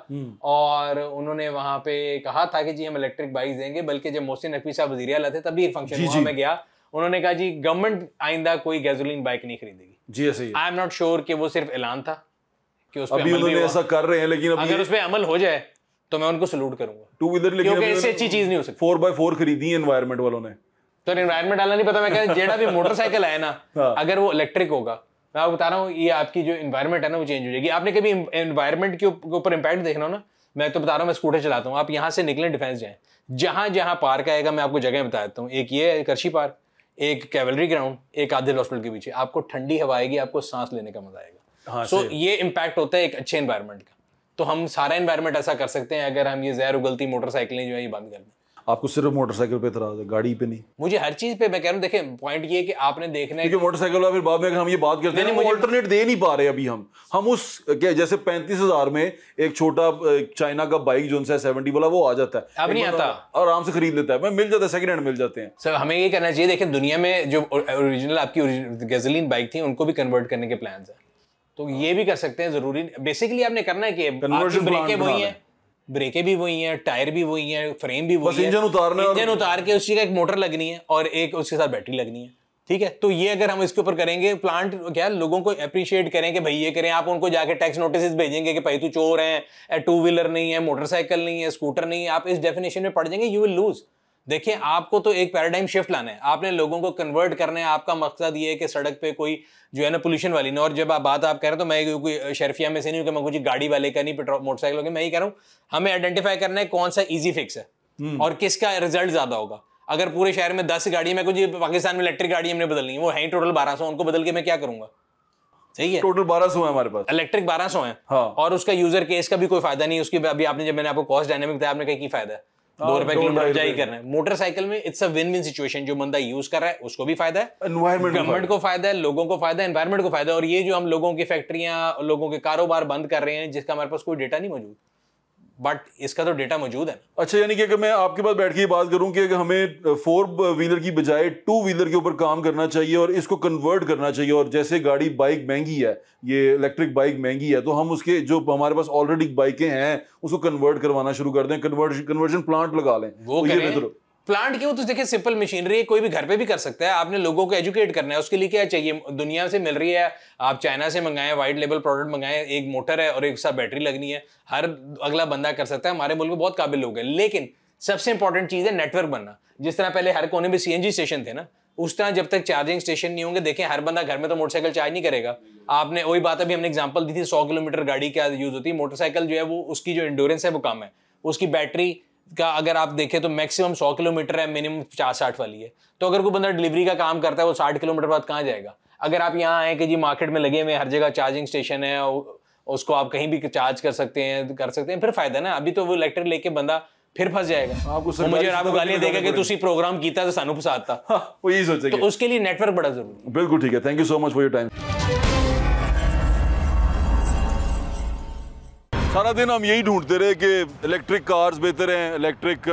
और उन्होंने वहां पे कहा था कि जी हम इलेक्ट्रिक बाइक देंगे। बल्कि जब मोहसिन नकवी साहब वज़ीर आला थे तभी एक फंक्शन वहां में गया, उन्होंने कहा जी गवर्नमेंट आइंदा कोई गैसोलीन बाइक नहीं खरीदेगी। जी ऐसे ही। आई एम नॉट श्योर कि वो सिर्फ ऐलान था कि उस पे अभी उन्होंने ऐसा कर रहे हैं, लेकिन अगर उस पे अमल हो जाए तो मैं उनको सलूट करूंगा। 2 व्हीलर लेकिन इससे अच्छी चीज नहीं हो सकती। 4x4 खरीदी है एनवायरनमेंट वालों ने, तो एनवायरनमेंट वाला नहीं पता। मैं कह रहा हूं जेड़ा भी मोटरसाइकिल है ना, अगर वो इलेक्ट्रिक होगा, मैं आपको बता रहा हूँ, ये आपकी जो एनवायरनमेंट है ना वो चेंज हो जाएगी। आपने कभी एनवायरनमेंट के ऊपर इम्पैक्ट देखना हो ना, मैं तो बता रहा हूँ, मैं स्कूटर चलाता हूँ, आप यहाँ से निकलें डिफेंस जाएं, जहाँ जहाँ पार्क आएगा मैं आपको जगह बता देता हूँ। एक ये है करशी पार्क, एक कैवलरी ग्राउंड, एक आदिल हॉस्पिटल के पीछे। आपको ठंडी हवा आएगी, आपको सांस लेने का मजा आएगा। हाँ, सो ये इम्पैक्ट होता है एक अच्छे एनवायरनमेंट का। तो हम सारा एनवायरनमेंट ऐसा कर सकते हैं अगर हम ये जहर उगलती मोटरसाइकिलें जो है ये बंद कर दें। आपको सिर्फ मोटरसाइकिल पे इतराज है, गाड़ी पे नहीं? मुझे हर चीज पे मैं कह रहा हूँ, देखें पॉइंट ये है कि आपने देखना है क्योंकि मोटरसाइकिल वाला फिर बाद में अगर हम ये बात करते हैं, वो अल्टरनेट दे नहीं पा रहे अभी हम उस क्या जैसे 35,000 में एक छोटा चाइना का बाइक जो है 70 वाला वो आ जाता है, अब नहीं आता, आराम से खरीद लेता है, मैं मिल जाता है, सेकंड हैंड मिल जाते हैं। सर हमें ये करना चाहिए, देखें दुनिया में जो ओरिजिनल आपकी गैसोलीन बाइक थी उनको भी कन्वर्ट करने के प्लान्स हैं, तो ये भी कर सकते हैं। जरूरी बेसिकली आपने करना है कि ब्रेकें वही हैं, ब्रेकें भी वही हैं, टायर भी वही हैं, फ्रेम भी वही है, इंजन उतार के उसी का एक मोटर लगनी है और एक उसके साथ बैटरी लगनी है, ठीक है। तो ये अगर हम इसके ऊपर करेंगे, प्लांट क्या लोगों को अप्रिशिएट करें कि भाई ये करें, आप उनको जाके टैक्स नोटिस भेजेंगे कि भाई तू चोर है, टू व्हीलर नहीं है, मोटरसाइकिल नहीं है, स्कूटर नहीं है, आप इस डेफिनेशन में पड़ जाएंगे, यू विल लूज। देखिए आपको तो एक पैराडाइम शिफ्ट लाना है, आपने लोगों को कन्वर्ट करना है। आपका मकसद ये है कि सड़क पे कोई जो है ना पोल्यूशन वाली ना, और जब आप बात आप कह रहे हो तो मैं कोई शर्फिया में से नहीं हूँ कि मैं कुछ गाड़ी वाले का नहीं, पेट्रोल मोटरसाइकिल का, मैं ये कह रहा हूँ हमें आइडेंटिफाई करना है कौन सा इजी फिक्स है और किसका रिजल्ट ज्यादा होगा। अगर पूरे शहर में 10 गाड़ी में कुछ पाकिस्तान में इलेक्ट्रिक गाड़ी हमने बदलनी है, वो है टोटल 1200, उनको बदल के मैं क्या करूंगा? सही है, टोटल 1200 है हमारे पास, इलेक्ट्रिक 1200 है। हाँ। और उसका यूजर केस का भी कोई फायदा नहीं, उसकी अभी आपने जब मैंने आपको कॉस्ट डायनेमिक बताया, आपने कहा की फायदा है, 2 रुपए किलोमीटर जारी करना है। मोटरसाइकिल में it's a win win situation, जो बंदा यूज कर रहा है उसको भी फायदा है, गवर्नमेंट को फायदा है, लोगों को फायदा है, एनवायरनमेंट को फायदा है। और ये जो हम लोगों की फैक्ट्रियां, लोगों के कारोबार बंद कर रहे हैं जिसका हमारे पास कोई डेटा नहीं मौजूद, बट इसका तो डेटा मौजूद है। अच्छा, यानी कि अगर मैं आपके पास बैठ के बात करूं कि अगर हमें 4 व्हीलर की बजाय 2 व्हीलर के ऊपर काम करना चाहिए और इसको कन्वर्ट करना चाहिए, और जैसे गाड़ी बाइक महंगी है, ये इलेक्ट्रिक बाइक महंगी है, तो हम उसके जो हमारे पास ऑलरेडी बाइकें हैं उसको कन्वर्ट करवाना शुरू कर दें, कन्वर्जन प्लांट लगा लें, वो करें। प्लांट क्यों? तो देखिए सिंपल मशीनरी है, कोई भी घर पे भी कर सकता है। आपने लोगों को एजुकेट करना है, उसके लिए क्या चाहिए? दुनिया से मिल रही है, आप चाइना से मंगाएं, वाइट लेबल प्रोडक्ट मंगाएं, एक मोटर है और एक साथ बैटरी लगनी है, हर अगला बंदा कर सकता है। हमारे मुल्क में बहुत काबिल लोग हैं, लेकिन सबसे इंपॉर्टेंट चीज है नेटवर्क बनना। जिस तरह पहले हर कोने में CNG स्टेशन थे ना, उस तरह जब तक चार्जिंग स्टेशन नहीं होंगे, देखें हर बंदा घर में तो मोटरसाइकिल चार्ज नहीं करेगा। आपने वही बात अभी हमने एग्जांपल दी थी, 100 किलोमीटर गाड़ी क्या यूज होती है, मोटरसाइकिल जो है वो उसकी जो एंड्योरेंस है वो कम है, उसकी बैटरी का अगर आप देखें तो मैक्सिमम 100 किलोमीटर है, मिनिमम 50-60 वाली है। तो अगर कोई बंदा डिलीवरी का काम करता है वो 60 किलोमीटर बाद कहाँ जाएगा? अगर आप यहाँ आए कि जी मार्केट में लगे हुए हर जगह चार्जिंग स्टेशन है, उसको आप कहीं भी चार्ज कर सकते हैं, फिर फायदा ना। अभी तो वो इलेक्ट्रिक लेके बंदा फिर फंस जाएगा, मुझे आपको गालियां देगा कि तुसी प्रोग्राम कीता तो सानू फसाता, वो यही सोचेंगे। तो उसके लिए नेटवर्क बड़ा जरूरी है। बिल्कुल ठीक है, thank you so much for your time. सारा दिन हम यही ढूंढते रहे कि इलेक्ट्रिक कार्स बेहतर हैं, इलेक्ट्रिक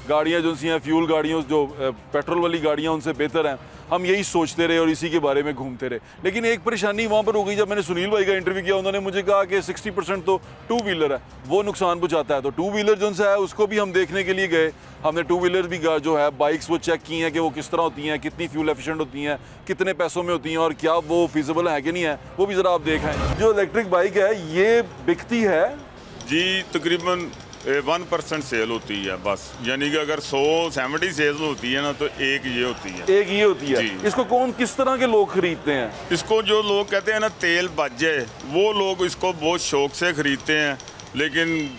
गाड़ियाँ जो सी हैं, फ्यूल गाड़ियों जो पेट्रोल वाली गाड़ियाँ उनसे बेहतर हैं। हम यही सोचते रहे और इसी के बारे में घूमते रहे। लेकिन एक परेशानी वहाँ पर हो गई, जब मैंने सुनील भाई का इंटरव्यू किया, उन्होंने मुझे कहा कि 60% तो 2 व्हीलर है, वो नुकसान पहुँचाता है। तो 2 व्हीलर जो है उसको भी हम देखने के लिए गए। हमने 2 व्हीलर भी जो है बाइक्स वो चेक की हैं कि वो किस तरह होती हैं, कितनी फ्यूल एफिशिएंट होती हैं, कितने पैसों में होती हैं और क्या वो फीजिबल है कि नहीं है, वो भी ज़रा आप देखें। जो इलेक्ट्रिक बाइक है ये बिकती है जी, तकरीबन 1% सेल होती है बस, यानी कि अगर 170 सेल होती है ना तो एक ये होती है, एक ये होती है। इसको कौन किस तरह के लोग खरीदते हैं? इसको जो लोग कहते हैं ना तेल बच जाए, वो लोग इसको बहुत शौक से खरीदते हैं। लेकिन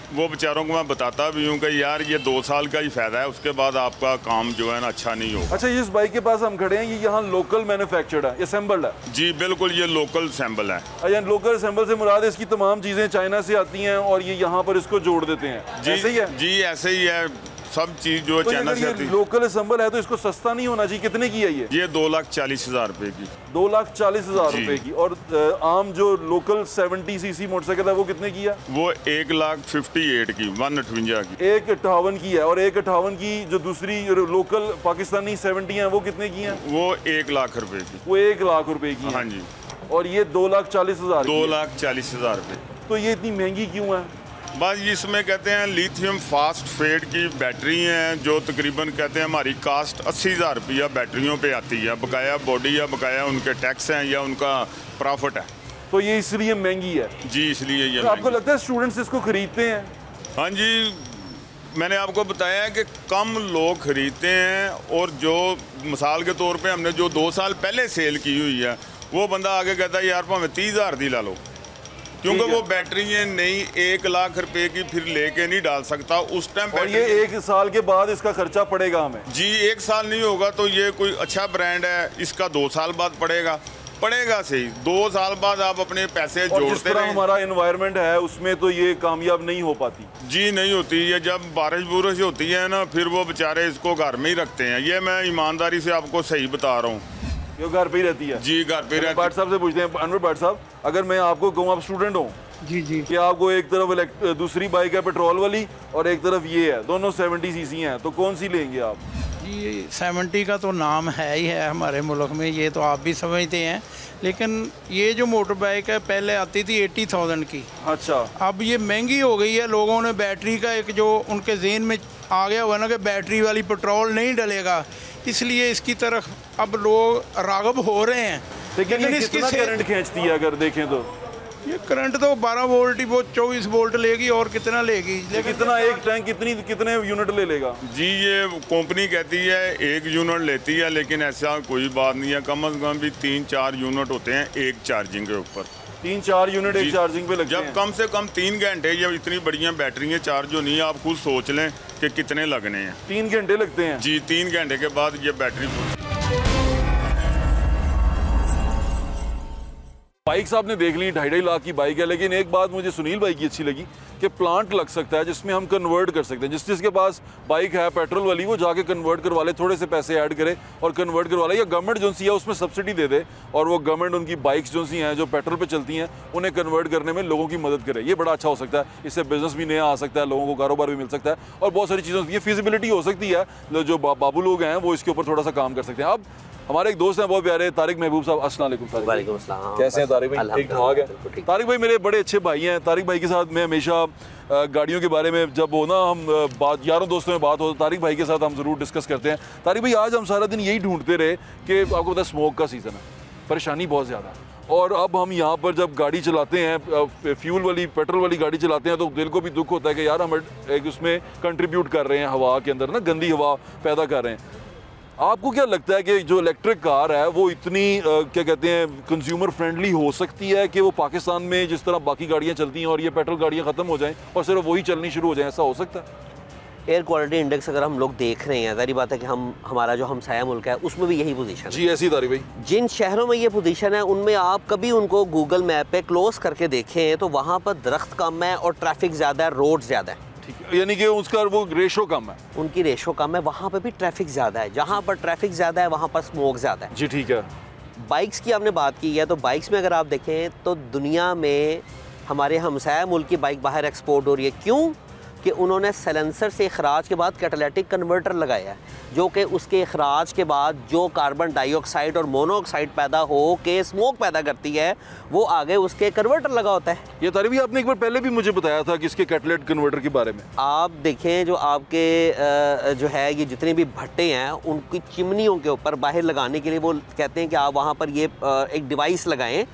वो बेचारों को मैं बताता भी हूँ कि यार ये 2 साल का ही फायदा है, उसके बाद आपका काम जो है ना अच्छा नहीं होगा। अच्छा, इस बाइक के पास हम खड़े हैं, ये यहाँ लोकल मैन्युफैक्चर्ड है, असेंबल्ड है? जी बिल्कुल, ये लोकल असेंबल है। अच्छा, लोकल असेंबल से मुराद इसकी तमाम चीजें चाइना से आती हैं और ये यहाँ पर इसको जोड़ देते हैं, ऐसे ही है? जी ऐसे ही है, सब चीज जो तो चाइना से आती है। लोकल असेंबल है तो इसको सस्ता नहीं होना चाहिए। कितने की है ये? 2,40,000 रुपए की। 2,40,000 रुपए की। और आम जो लोकल 70 सीसी मोटरसाइकिल है वो कितने की है? वो 1,58,000 की, 158 की। 1,58 की है। और 1,58 की जो दूसरी लोकल पाकिस्तानी 70 है वो कितने की है? वो 1,00,000 रुपए की। वो 1,00,000 रुपए की। हाँ जी। और ये 2,40,000। 2,40,000 रुपए। तो ये इतनी महंगी क्यों है? बस इसमें कहते हैं लिथियम फास्फेट की बैटरी हैं, जो तकरीबन कहते हैं हमारी कास्ट 80,000 रुपया बैटरियों पे आती है, बकाया बॉडी या बकाया उनके टैक्स हैं या उनका प्रॉफिट है, तो ये इसलिए महंगी है। जी इसलिए ये। तो आपको लगता है स्टूडेंट्स इसको खरीदते हैं? हाँ जी, मैंने आपको बताया है कि कम लोग खरीदते हैं, और जो मिसाल के तौर पे हमने जो 2 साल पहले सेल की हुई है, वो बंदा आगे कहता है यार भावें 30,000 दी ला लो, क्योंकि वो बैटरी है नहीं 1,00,000 रुपए की फिर लेके नहीं डाल सकता उस टाइम। और ये 1 साल के बाद इसका खर्चा पड़ेगा हमें? जी 1 साल नहीं होगा तो ये कोई अच्छा ब्रांड है, इसका 2 साल बाद पड़ेगा। पड़ेगा सही। 2 साल बाद आप अपने पैसे और जिस जोड़ते तरह रहें। हमारा एनवायरनमेंट है उसमें तो ये कामयाब नहीं हो पाती। जी नहीं होती। ये जब बारिश बुरिश होती है ना, फिर वो बेचारे इसको घर में ही रखते हैं। ये मैं ईमानदारी से आपको सही बता रहा हूँ। ये घर पे ही रहती है? जी घर पे रहती भाट साहब से पूछते हैं। अनवर भाट साहब, अगर मैं आपको कहूँ, आप स्टूडेंट हो जी जी, कि आपको एक तरफ दूसरी बाइक है पेट्रोल वाली और एक तरफ ये है, दोनों 70 सीसी हैं, तो कौन सी लेंगे आप? जी 70 का तो नाम है ही है हमारे मुल्क में, ये तो आप भी समझते हैं। लेकिन ये जो मोटर बाइक है पहले आती थी 80,000 की। अच्छा। अब ये महंगी हो गई है। लोगों ने बैटरी का एक जो उनके ज़हन में आ गया हुआ ना कि बैटरी वाली पेट्रोल नहीं डलेगा, इसलिए इसकी तरफ अब लोग राग़िब हो रहे हैं। लेकिन इसकी करंट खींचती है अगर देखें तो? ये करंट तो 12 वोल्ट ही, वो 24 वोल्ट लेगी और कितना लेगी। लेकिन कितना एक टैंक कितने यूनिट ले लेगा? जी ये कंपनी कहती है 1 यूनिट लेती है, लेकिन ऐसा कोई बात नहीं है। कम से कम भी 3-4 यूनिट होते हैं एक चार्जिंग के ऊपर। 3-4 यूनिट एक चार्जिंग पे लगते जब हैं? कम से कम 3 घंटे, ये इतनी बढ़िया बैटरी चार्ज होनी है, आप खुद सोच लें कि कितने लगने हैं। 3 घंटे लगते हैं? जी 3 घंटे के बाद ये बैटरी। बाइक्स आपने देख ली, 2.5 लाख की बाइक है, लेकिन एक बात मुझे सुनील भाई की अच्छी लगी कि प्लांट लग सकता है जिसमें हम कन्वर्ट कर सकते हैं। जिसके पास बाइक है पेट्रोल वाली, वो जाके कन्वर्ट करवा ले, थोड़े से पैसे ऐड करे और कन्वर्ट करवा ले, या गवर्नमेंट जो सी है उसमें सब्सिडी दे दे और वो गवर्नमेंट उनकी बाइक्स जो सी हैं जो पेट्रोल पे चलती हैं उन्हें कन्वर्ट करने में लोगों की मदद करे। ये बड़ा अच्छा हो सकता है। इससे बिजनेस भी नया आ सकता है, लोगों को कारोबार भी मिल सकता है और बहुत सारी चीज़ों की फिजिबिलिटी हो सकती है। जो बाबू लोग हैं वो इसके ऊपर थोड़ा सा काम कर सकते हैं। अब हमारे एक दोस्त हैं बहुत प्यारे, तारिक महबूब साहब। अस्सलाम वालेकुम। वालेकुम अस्सलाम। कैसे हैं तारिक भाई? ठीक ठाक है। तारिक भाई मेरे बड़े अच्छे भाई हैं। तारिक भाई के साथ मैं हमेशा गाड़ियों के बारे में जब हो ना हम बात यारों दोस्तों में बात हो, तारिक भाई के साथ हम ज़रूर डिस्कस करते हैं। तारिक भाई आज हम सारा दिन यही ढूंढते रहे कि आपको पता है स्मोक का सीज़न है, परेशानी बहुत ज़्यादा है, और अब हम यहाँ पर जब गाड़ी चलाते हैं, फ्यूल वाली पेट्रोल वाली गाड़ी चलाते हैं, तो दिल को भी दुख होता है कि यार हम एक उसमें कंट्रीब्यूट कर रहे हैं, हवा के अंदर ना गंदी हवा पैदा कर रहे हैं। आपको क्या लगता है कि जो इलेक्ट्रिक कार है वो इतनी क्या कहते हैं कंज्यूमर फ्रेंडली हो सकती है कि वो पाकिस्तान में जिस तरह बाकी गाड़ियाँ चलती हैं और ये पेट्रोल गाड़ियाँ ख़त्म हो जाएं और सिर्फ वही चलनी शुरू हो जाएं, ऐसा हो सकता है? एयर क्वालिटी इंडेक्स अगर हम लोग देख रहे हैं, ज़ाहिर बात है कि हमारा जो हमसाया मुल्क है उसमें भी यही पोजीशन है। जी ऐसी तारी भाई, जिन शहरों में ये पोजीशन है उनमें आप कभी उनको गूगल मैप पे क्लोज करके देखें तो वहाँ पर दरख्त कम है और ट्रैफिक ज़्यादा है, रोड ज़्यादा है। यानी कि उसका वो रेशो कम है, उनकी रेशो कम है, वहाँ पे भी ट्रैफिक ज़्यादा है। जहाँ पर ट्रैफिक ज़्यादा है वहाँ पर स्मोक ज़्यादा है। जी ठीक है। बाइक्स की आपने बात की है, तो बाइक्स में अगर आप देखें तो दुनिया में हमारे हमसाया मुल्क की बाइक बाहर एक्सपोर्ट हो रही है। क्यों? कि उन्होंने सैलेंसर से अखराज के बाद कैटालिटिक कन्वर्टर लगाया है, जो कि उसके अखराज के बाद जो कार्बन डाइऑक्साइड और मोनोऑक्साइड पैदा हो के स्मोक पैदा करती है, वो आगे उसके कन्वर्टर लगा होता है। ये तारी भी आपने एक बार पहले भी मुझे बताया था कि इसके कैटालिटिक कन्वर्टर के बारे में। आप देखें जो आपके जो है ये जितने भी भट्टे हैं उनकी चिमनियों के ऊपर बाहर लगाने के लिए वो कहते हैं कि आप वहाँ पर ये एक डिवाइस लगाएं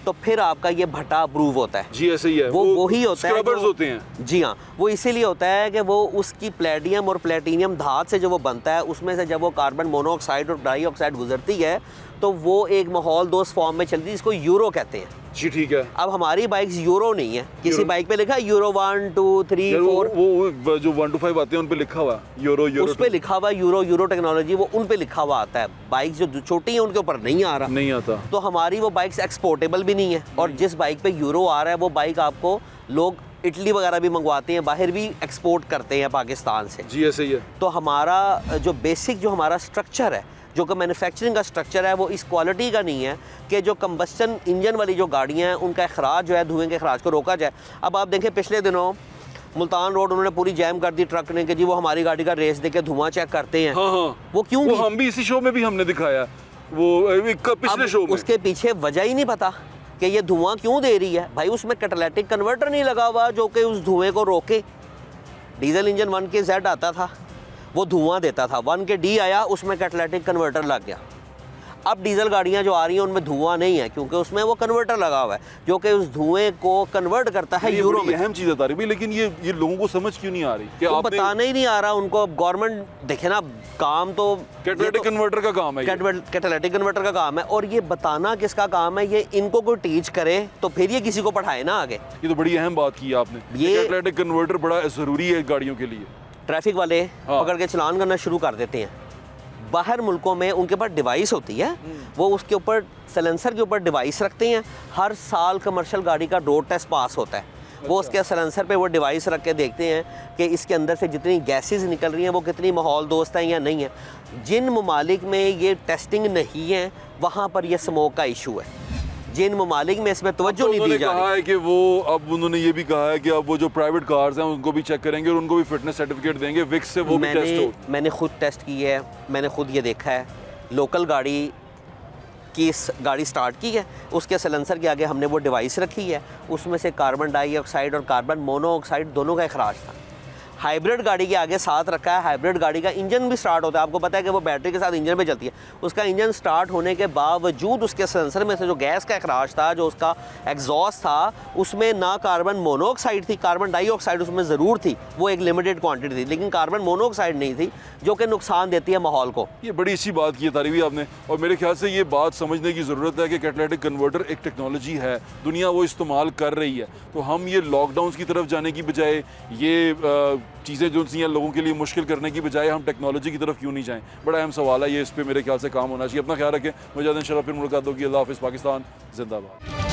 तो फिर आपका ये भट्टा अप्रूव होता है। जी ऐसे ही है। वो वही होता है, स्क्रबर्स होते हैं। जी हाँ, वो इसीलिए होता है कि वो उसकी प्लेटिनियम और प्लेटिनियम धात से जो वो बनता है उसमें से जब वो कार्बन मोनोऑक्साइड और डाइऑक्साइड गुजरती है तो वो एक माहौल दोस्त फॉर्म में चलती है, जिसको यूरो कहते हैं। जी ठीक है। अब हमारी बाइक्स यूरो नहीं है, किसी बाइक पे लिखा है यूरो 1 2 3 4, वो जो 1 to 5 आते हैं उन पे लिखा हुआ यूरो, उस पे लिखा हुआ यूरो टेक्नोलॉजी, वो उन पे लिखा हुआ आता है। बाइक्स जो छोटी हैं उनके ऊपर नहीं आ रहा, नहीं आता। तो हमारी वो बाइक्स एक्सपोर्टेबल भी नहीं है। और जिस बाइक पे यूरो आ रहा है वो बाइक आपको लोग इटली वगैरह भी मंगवाते हैं, बाहर भी एक्सपोर्ट करते हैं पाकिस्तान से। जी ऐसे ही है। तो हमारा जो बेसिक जो हमारा स्ट्रक्चर है, जो कि मैन्युफैक्चरिंग का स्ट्रक्चर है, वो इस क्वालिटी का नहीं है कि जो कंबस्टन इंजन वाली जो गाड़ियाँ हैं उनका अखराज जो है, धुएं के अखराज को रोका जाए। अब आप देखें पिछले दिनों मुल्तान रोड उन्होंने पूरी जैम कर दी ट्रक ने कि जी वो हमारी गाड़ी का रेस देके धुआं चेक करते हैं। हाँ हाँ। वो क्यों? वो हम भी इसी शो में भी हमने दिखाया, वो पिछले शो में। उसके पीछे वजह ही नहीं पता कि ये धुआं क्यों दे रही है। भाई उसमें कैटालिटिक कन्वर्टर नहीं लगा हुआ जो कि उस धुएं को रोके। डीजल इंजन 1 के Z आता था, वो धुआं देता था। 1 के D आया, उसमें कैटालिटिक कन्वर्टर लग गया। अब डीजल गाड़ियां जो आ रही हैं उनमें धुआं नहीं है क्योंकि उसमें वो कन्वर्टर लगा हुआ है जो कि उस धुएं को कन्वर्ट करता है यूरो में। अहम चीज़ है तारिक भाई, लेकिन ये लोगों को समझ क्यों नहीं आ रही कि तो आपने बताना ही नहीं आ रहा उनको। अब गवर्नमेंट देखे ना, काम तो कैटालिटिक कन्वर्टर का काम है, कैटालिटिक कन्वर्टर का काम है, और ये बताना किसका काम है? ये इनको कोई टीच करे तो फिर ये किसी को पढ़ाए ना आगे। ये तो बड़ी अहम बात की है आपने। ये कैटालिटिक कन्वर्टर बड़ा ज़रूरी है गाड़ियों के लिए। ट्रैफिक वाले हाँ। पकड़ के चलान करना शुरू कर देते हैं, बाहर मुल्कों में उनके पास डिवाइस होती है, वो उसके ऊपर सलेंसर के ऊपर डिवाइस रखते हैं। हर साल कमर्शियल गाड़ी का रोड टेस्ट पास होता है। वो उसके सलेंसर पे वो डिवाइस रख के देखते हैं कि इसके अंदर से जितनी गैसेस निकल रही हैं वो कितनी माहौल दोस्त हैं या नहीं है। जिन ममालिक में ये टेस्टिंग नहीं है वहाँ पर ये स्मोक का इशू है। जिन ममालिक में इसमें तवज्जो नहीं दी जा रही। कहा है कि वो अब उन्होंने ये भी कहा है कि अब वो जो प्राइवेट कार्स हैं उनको भी चेक करेंगे और उनको भी फिटनेस सर्टिफिकेट देंगे, विक्स से वो भी टेस्ट हो। मैंने खुद टेस्ट की है, मैंने खुद ये देखा है। लोकल गाड़ी गाड़ी स्टार्ट की है, उसके सलेंसर के आगे हमने वो डिवाइस रखी है, उसमें से कार्बन डाइऑक्साइड और कार्बन मोनोऑक्साइड दोनों का अखराज था। हाइब्रिड गाड़ी के आगे साथ रखा है, हाइब्रिड गाड़ी का इंजन भी स्टार्ट होता है। आपको पता है कि वो बैटरी के साथ इंजन पे चलती है। उसका इंजन स्टार्ट होने के बावजूद उसके सेंसर में से जो गैस का अखराज था, जो उसका एग्जॉस्ट था, उसमें ना कार्बन मोनोऑक्साइड थी, कार्बन डाइऑक्साइड उसमें ज़रूर थी, वो एक लिमिटेड क्वांटिटी थी, लेकिन कार्बन मोनोऑक्साइड नहीं थी, जो कि नुकसान देती है माहौल को। ये बड़ी अच्छी बात की है तारीवी आपने, और मेरे ख्याल से ये बात समझने की ज़रूरत है कि कैटालिटिक कन्वर्टर एक टेक्नोलॉजी है, दुनिया वो इस्तेमाल कर रही है। तो हम ये लॉकडाउन की तरफ जाने की बजाय, ये चीज़ें जो सी लोगों के लिए मुश्किल करने की बजाय हम टेक्नोलॉजी की तरफ क्यों नहीं जाएं? बड़ा अहम सवाल है ये, इस पर मेरे ख्याल से काम होना चाहिए। अपना ख्याल रखें, मुझे शरफ फिर मुलाकात होगी। अल्लाह हाफ़िज़। पाकिस्तान जिंदाबाद।